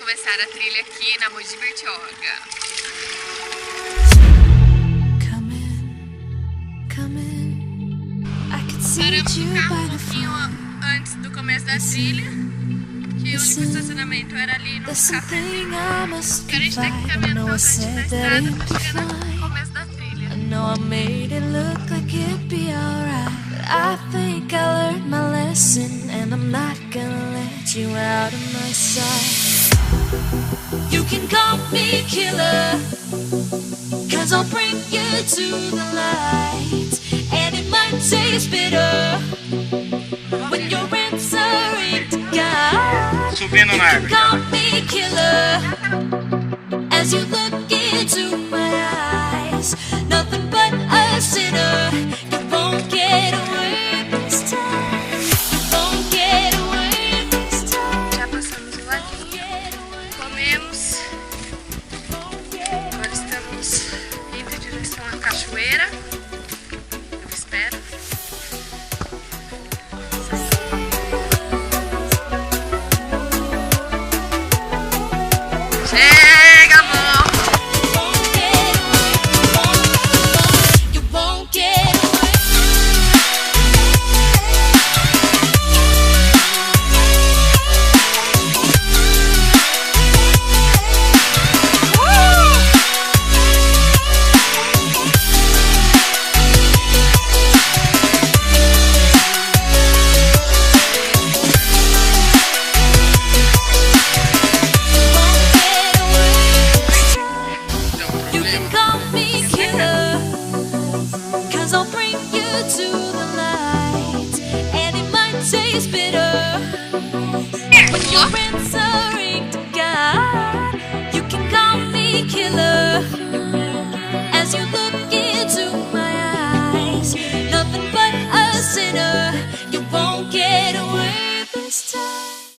começar a trilha aqui na Mogi Bertioga. Paramos o carro um pouquinho antes do começo da trilha, que o único estacionamento era ali no cafezinho. Agora a gente tem que caminhar pela frente da estrada pra chegar no começo da trilha. No, I made it look like it'd be alright, but I think I learned my lesson, and I'm not gonna let you out of my sight. You can call me killer, 'cause I'll bring you to the light, and it might taste bitter when you're answering to God. Subindo na árvore.